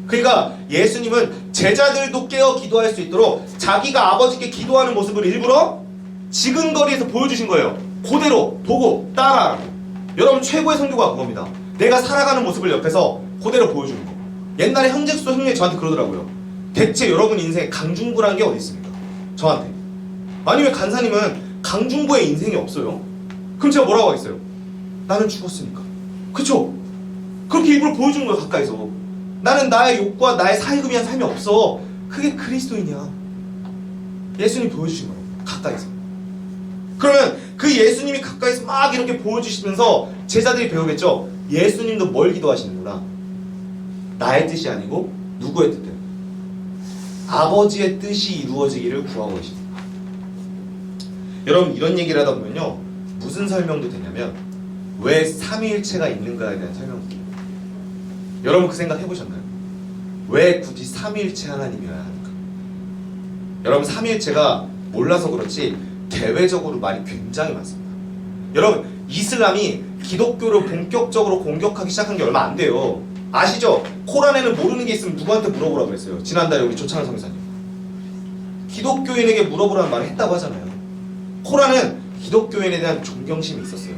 그러니까 예수님은 제자들도 깨어 기도할 수 있도록 자기가 아버지께 기도하는 모습을 일부러 지근거리에서 보여주신 거예요. 그대로 보고 따라하라고. 여러분 최고의 성교가 그겁니다. 내가 살아가는 모습을 옆에서 그대로 보여주는 거. 옛날에 형제수도 형님이 저한테 그러더라고요. 대체 여러분 인생에 강중부라는 게 어디 있습니까? 저한테. 아니 왜 간사님은 강중부의 인생이 없어요? 그럼 제가 뭐라고 하겠어요? 나는 죽었으니까. 그쵸? 그렇게 일부러 보여주는 거예요. 가까이서. 나는 나의 욕과 나의 사익을 위한 삶이 없어. 그게 그리스도이냐? 예수님 보여주신 거예요. 가까이서. 그러면 그 예수님이 가까이서 막 이렇게 보여주시면서 제자들이 배우겠죠? 예수님도 뭘 기도하시는구나. 나의 뜻이 아니고 누구의 뜻대로? 아버지의 뜻이 이루어지기를 구하고 계십니다. 여러분 이런 얘기를 하다 보면요, 무슨 설명도 되냐면 왜 삼위일체가 있는가에 대한 설명도 돼요. 여러분 그 생각 해보셨나요? 왜 굳이 삼위일체 하나님이어야 하는가? 여러분 삼위일체가 몰라서 그렇지 대외적으로 말이 굉장히 많습니다. 여러분 이슬람이 기독교를 본격적으로 공격하기 시작한 게 얼마 안 돼요. 아시죠? 코란에는 모르는 게 있으면 누구한테 물어보라고 그랬어요. 지난달에 우리 조찬환 성사님 기독교인에게 물어보라는 말을 했다고 하잖아요. 코란은 기독교인에 대한 존경심이 있었어요.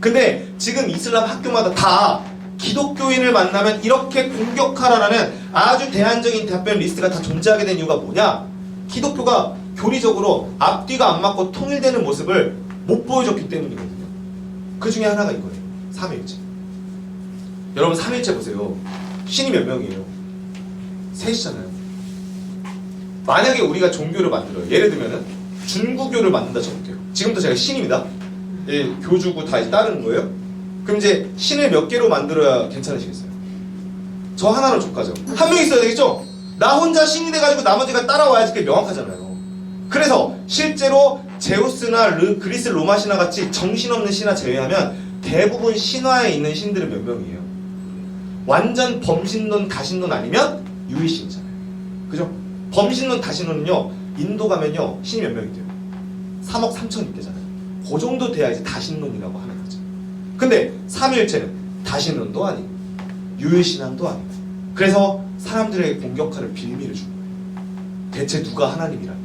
근데 지금 이슬람 학교마다 다 기독교인을 만나면 이렇게 공격하라라는 아주 대안적인 답변 리스트가 다 존재하게 된 이유가 뭐냐? 기독교가 교리적으로 앞뒤가 안 맞고 통일되는 모습을 못 보여줬기 때문이거든요. 그 중에 하나가 이거예요. 삼위일체. 여러분 삼위일체 보세요. 신이 몇 명이에요? 셋이잖아요. 만약에 우리가 종교를 만들어요. 예를 들면은 중구교를 만든다 쳐볼게요. 지금도 제가 신입니다. 교주고 다 따르는 거예요? 그럼 이제 신을 몇 개로 만들어야 괜찮으시겠어요? 저 하나로 족하죠. 한 명 있어야 되겠죠? 나 혼자 신이 돼가지고 나머지가 따라와야지 그게 명확하잖아요. 그래서 실제로 제우스나 그리스 로마 신화 같이 정신없는 신화 제외하면 대부분 신화에 있는 신들은 몇 명이에요? 완전 범신론 다신론 아니면 유일신이잖아요. 그죠? 범신론 다신론은요, 인도 가면요 신이 몇 명이 돼요? 3억 3천이 되잖아요. 그 정도 돼야지 다신론이라고 하는 거죠. 근데 삼위일체는 다신론도 아니고 유일신앙도 아니고, 그래서 사람들에게 공격하는 빌미를 준 거예요. 대체 누가 하나님이라는?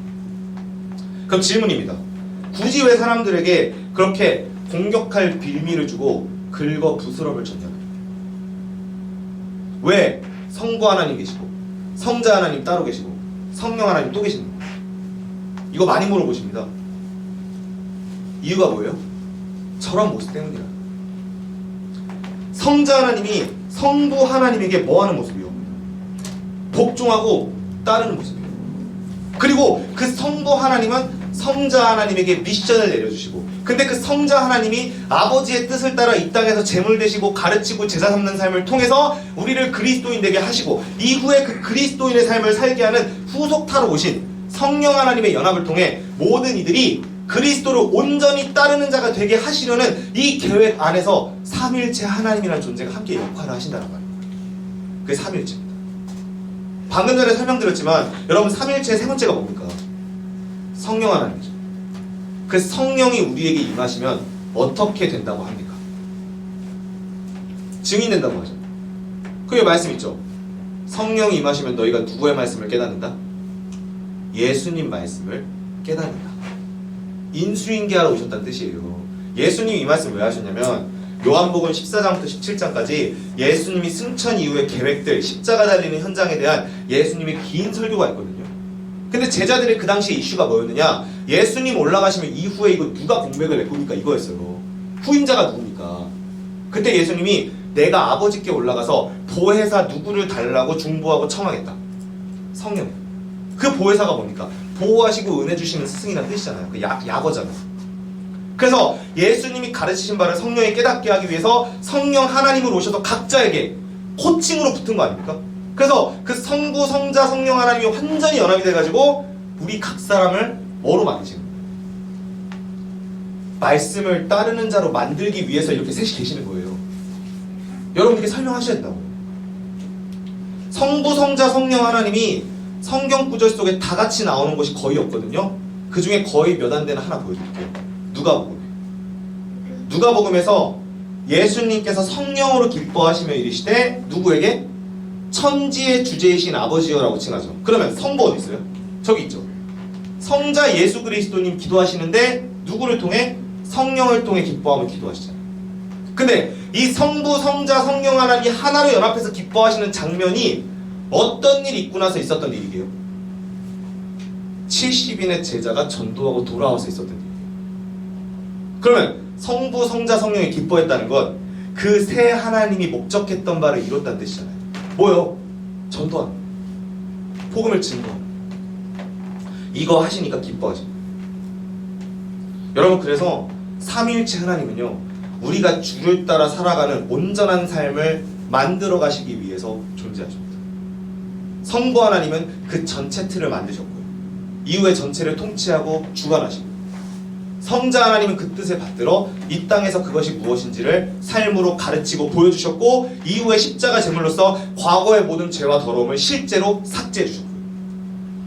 그럼 질문입니다. 굳이 왜 사람들에게 그렇게 공격할 빌미를 주고 긁어 부스럼을 쳤냐고요? 왜 성부 하나님 계시고 성자 하나님 따로 계시고 성령 하나님 또 계시는 거예요? 이거 많이 물어보십니다. 이유가 뭐예요? 저런 모습 때문이라. 성자 하나님이 성부 하나님에게 뭐하는 모습이요? 복종하고 따르는 모습이에요. 그리고 그 성부 하나님은 성자 하나님에게 미션을 내려주시고, 근데 그 성자 하나님이 아버지의 뜻을 따라 이 땅에서 제물 되시고 가르치고 제자 삼는 삶을 통해서 우리를 그리스도인 되게 하시고, 이후에 그 그리스도인의 삶을 살게 하는 후속타로 오신 성령 하나님의 연합을 통해 모든 이들이 그리스도를 온전히 따르는 자가 되게 하시려는 이 계획 안에서 삼위일체 하나님이라는 존재가 함께 역할을 하신다는 말이에요. 그게 삼위일체입니다. 방금 전에 설명드렸지만 여러분, 삼위일체의 세 번째가 뭡니까? 성령 하나님이죠. 그 성령이 우리에게 임하시면 어떻게 된다고 합니까? 증인된다고 하죠. 그게 말씀 있죠. 성령이 임하시면 너희가 누구의 말씀을 깨닫는다? 예수님 말씀을 깨닫는다. 인수인계하러 오셨다는 뜻이에요. 예수님이 이 말씀 왜 하셨냐면 요한복음 14장부터 17장까지 예수님이 승천 이후의 계획들, 십자가 달리는 현장에 대한 예수님의 긴 설교가 있거든요. 근데 제자들의 그 당시 이슈가 뭐였느냐? 예수님 올라가시면 이후에 이거 누가 공백을 메꿉니까? 이거였어요. 후임자가 누굽니까? 그때 예수님이 내가 아버지께 올라가서 보혜사 누구를 달라고 중보하고 청하겠다. 성령. 그 보혜사가 뭡니까? 보호하시고 은혜 주시는 스승이라는 뜻이잖아요. 그 약어잖아요. 그래서 예수님이 가르치신 바를 성령이 깨닫게 하기 위해서 성령 하나님으로 오셔서 각자에게 코칭으로 붙은 거 아닙니까? 그래서 그 성부, 성자, 성령 하나님이 완전히 연합이 돼가지고 우리 각 사람을 뭐로 만드신 거예요? 말씀을 따르는 자로 만들기 위해서 이렇게 셋이 계시는 거예요. 여러분들께 설명하셔야 된다고. 성부, 성자, 성령 하나님이 성경 구절 속에 다 같이 나오는 곳이 거의 없거든요. 그 중에 거의 몇 안 되는 하나 보여드릴게요. 누가복음이에요. 누가복음에서 예수님께서 성령으로 기뻐하시며 이르시되 누구에게? 천지의 주제이신 아버지여라고 칭하죠. 그러면 성부 어디 있어요? 저기 있죠. 성자 예수 그리스도님 기도하시는데 누구를 통해? 성령을 통해 기뻐하며 기도하시잖아요. 근데 이 성부, 성자, 성령 하나님이 하나로 연합해서 기뻐하시는 장면이 어떤 일이 있고 나서 있었던 일이게요? 70인의 제자가 전도하고 돌아와서 있었던 일이에요. 그러면 성부, 성자, 성령이 기뻐했다는 건 그 세 하나님이 목적했던 바를 이뤘다는 뜻이잖아요. 뭐요? 전도하는, 복음을 증거하는. 이거 하시니까 기뻐하십니다. 여러분, 그래서 삼위일체 하나님은요, 우리가 주를 따라 살아가는 온전한 삶을 만들어 가시기 위해서 존재하십니다. 성부 하나님은 그 전체 틀을 만드셨고요, 이후에 전체를 통치하고 주관하시고, 성자 하나님은 그 뜻에 받들어 이 땅에서 그것이 무엇인지를 삶으로 가르치고 보여주셨고, 이후에 십자가 제물로서 과거의 모든 죄와 더러움을 실제로 삭제해 주셨고요,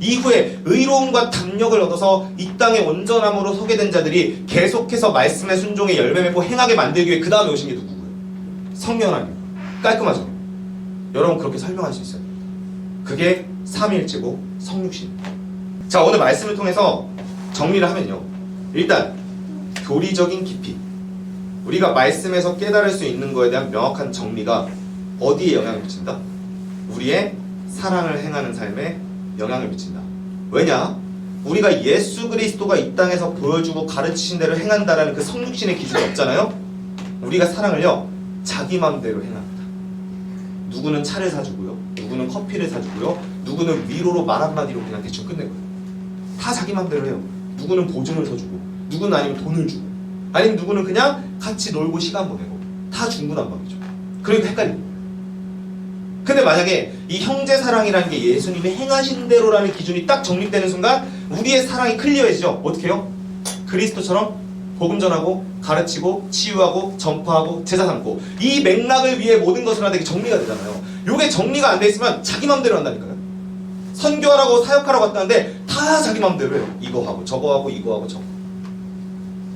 이후에 의로움과 담력을 얻어서 이 땅의 온전함으로 서게 된 자들이 계속해서 말씀의 순종에 열매 맺고 행하게 만들기 위해 그 다음에 오신 게 누구고요? 성령 하나님. 깔끔하죠? 여러분, 그렇게 설명할 수 있어요. 그게 삼위일체고 성육신. 자, 오늘 말씀을 통해서 정리를 하면요, 일단 교리적인 깊이, 우리가 말씀에서 깨달을 수 있는 거에 대한 명확한 정리가 어디에 영향을 미친다? 우리의 사랑을 행하는 삶에 영향을 미친다. 왜냐? 우리가 예수 그리스도가 이 땅에서 보여주고 가르치신 대로 행한다라는 그 성육신의 기준이 없잖아요. 우리가 사랑을요, 자기 마음대로 행합니다. 누구는 차를 사주고요, 누구는 커피를 사주고요, 누구는 위로로 말 한마디로 그냥 대충 끝내고요. 다 자기 마음대로 해요. 누구는 보증을 서주고, 누구는 아니면 돈을 주고. 아니면 누구는 그냥 같이 놀고 시간 보내고 다 중구난 말이죠. 그러니까 헷갈리는 거예요. 근데 만약에 이 형제 사랑이라는 게 예수님이 행하신 대로라는 기준이 딱 정립되는 순간 우리의 사랑이 클리어해지죠. 어떻게 해요? 그리스도처럼 복음 전하고 가르치고 치유하고 전파하고 제자 삼고 이 맥락을 위해 모든 것을 하는 게 정리가 되잖아요. 요게 정리가 안 돼 있으면 자기 맘대로 한다니까요. 선교하라고 사역하라고 왔다는데 다 자기 맘대로 해요. 이거 하고 저거 하고 이거 하고 저거.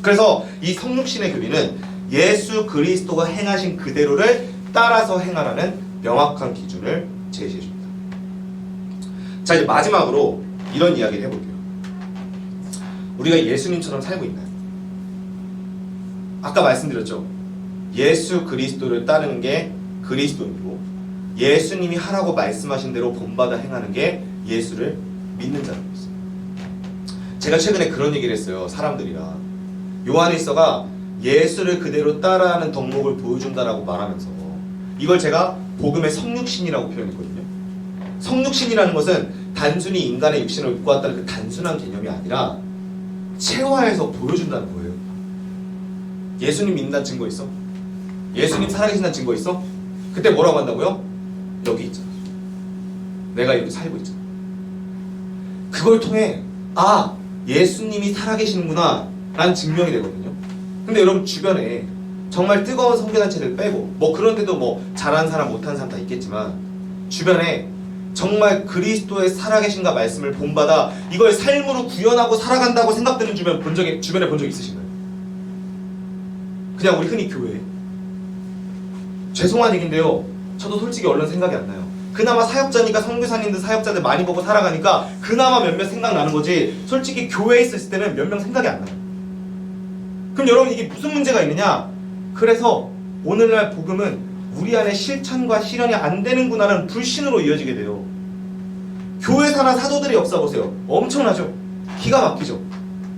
그래서 이 성육신의 교리는 예수 그리스도가 행하신 그대로를 따라서 행하라는 명확한 기준을 제시해 줍니다. 자, 이제 마지막으로 이런 이야기를 해볼게요. 우리가 예수님처럼 살고 있나요? 아까 말씀드렸죠. 예수 그리스도를 따르는 게 그리스도인이고 예수님이 하라고 말씀하신 대로 본받아 행하는 게 예수를 믿는 자라고 있어요. 제가 최근에 그런 얘기를 했어요. 사람들이랑. 요한일서가 예수를 그대로 따라하는 덕목을 보여준다라고 말하면서 이걸 제가 복음의 성육신이라고 표현했거든요. 성육신이라는 것은 단순히 인간의 육신을 입고 왔다는 그 단순한 개념이 아니라 체화해서 보여준다는 거예요. 예수님 믿는다는 증거 있어? 예수님 살아계신다는 증거 있어? 그때 뭐라고 한다고요? 여기 있잖아. 내가 이렇게 살고 있잖아. 그걸 통해 아, 예수님이 살아계시는구나 라는 증명이 되거든요. 근데 여러분 주변에 정말 뜨거운 선교단체를 빼고 뭐 그런데도 뭐 잘하는 사람 못하는 사람 다 있겠지만 주변에 정말 그리스도의 살아계신가 말씀을 본받아 이걸 삶으로 구현하고 살아간다고 생각되는 주변에 본 적 있으신가요? 그냥 우리 흔히 교회. 죄송한 얘기인데요. 저도 솔직히 얼른 생각이 안 나요. 그나마 사역자니까 선교사님들 사역자들 많이 보고 살아가니까 그나마 몇몇 생각나는 거지 솔직히 교회에 있을 때는 몇 명 생각이 안 나요. 그럼 여러분 이게 무슨 문제가 있느냐? 그래서 오늘날 복음은 우리 안에 실천과 실현이 안 되는구나라는 불신으로 이어지게 돼요. 교회사나 사도들의 역사 보세요. 엄청나죠? 기가 막히죠?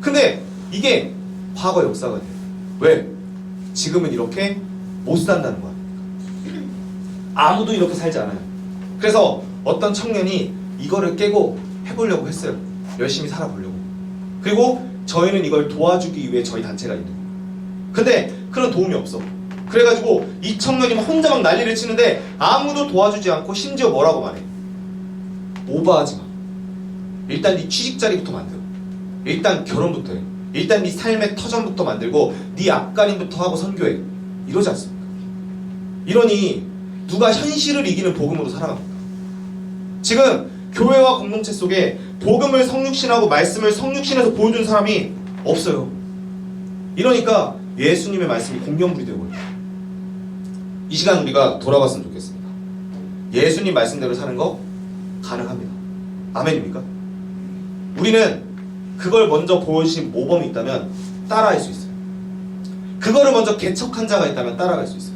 근데 이게 과거 역사가 돼요. 왜? 지금은 이렇게 못 산다는 거야. 아무도 이렇게 살지 않아요. 그래서 어떤 청년이 이거를 깨고 해보려고 했어요. 열심히 살아보려고. 그리고 저희는 이걸 도와주기 위해 저희 단체가 있는 거예요. 근데 그런 도움이 없어. 그래가지고 이 청년이 혼자 막 난리를 치는데 아무도 도와주지 않고 심지어 뭐라고 말해. 오버하지 마. 일단 네 취직 자리부터 만들어. 일단 결혼부터 해. 일단 네 삶의 터전부터 만들고 네 앞가림부터 하고 선교해. 이러지 않습니까? 이러니 누가 현실을 이기는 복음으로 살아갑니까? 지금 교회와 공동체 속에 복음을 성육신하고 말씀을 성육신해서 보여준 사람이 없어요. 이러니까 예수님의 말씀이 공경불이 되어버려요. 이 시간 우리가 돌아봤으면 좋겠습니다. 예수님 말씀대로 사는 거 가능합니다. 아멘입니까? 우리는 그걸 먼저 보여주신 모범이 있다면 따라할 수 있어요. 그거를 먼저 개척한 자가 있다면 따라갈 수 있어요.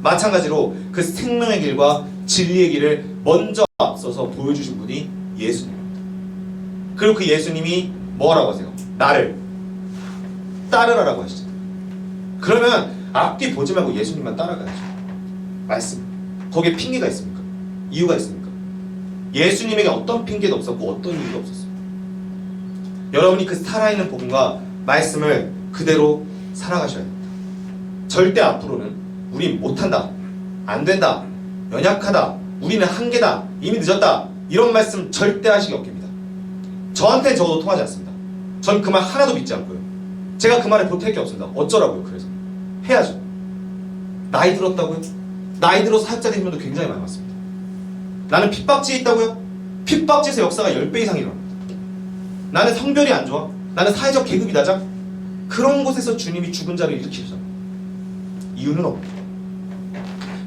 마찬가지로 그 생명의 길과 진리의 길을 먼저 앞서서 보여주신 분이 예수님입니다. 그리고 그 예수님이 뭐라고 하세요? 나를 따르라라고 하시죠. 그러면 앞뒤 보지 말고 예수님만 따라가야죠. 말씀. 거기에 핑계가 있습니까? 이유가 있습니까? 예수님에게 어떤 핑계도 없었고 어떤 이유도 없었어요. 여러분이 그 살아있는 복음과 말씀을 그대로 살아가셔야 됩니다. 절대 앞으로는 우린 못한다, 안 된다, 연약하다, 우리는 한계다, 이미 늦었다 이런 말씀 절대 하시기 없깁니다. 저한테 적어도 통하지 않습니다. 전 그 말 하나도 믿지 않고요. 제가 그 말에 보탤 게 없습니다. 어쩌라고요? 그래서 해야죠. 나이 들었다고요? 나이 들어서 사역자 되신 분도 굉장히 많이 왔습니다. 나는 핍박지에 있다고요? 핍박지에서 역사가 10배 이상 일어납니다. 나는 성별이 안 좋아? 나는 사회적 계급이 낮아? 그런 곳에서 주님이 죽은 자를 일으키시잖아요. 이유는 없습니다.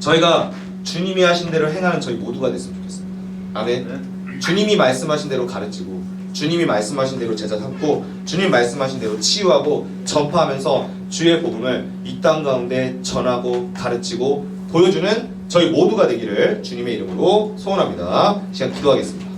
저희가 주님이 하신 대로 행하는 저희 모두가 됐으면 좋겠습니다. 아멘. 주님이 말씀하신 대로 가르치고 주님이 말씀하신 대로 제자 삼고 주님 말씀하신 대로 치유하고 전파하면서 주의 복음을 이 땅 가운데 전하고 가르치고 보여주는 저희 모두가 되기를 주님의 이름으로 소원합니다. 시간 기도하겠습니다.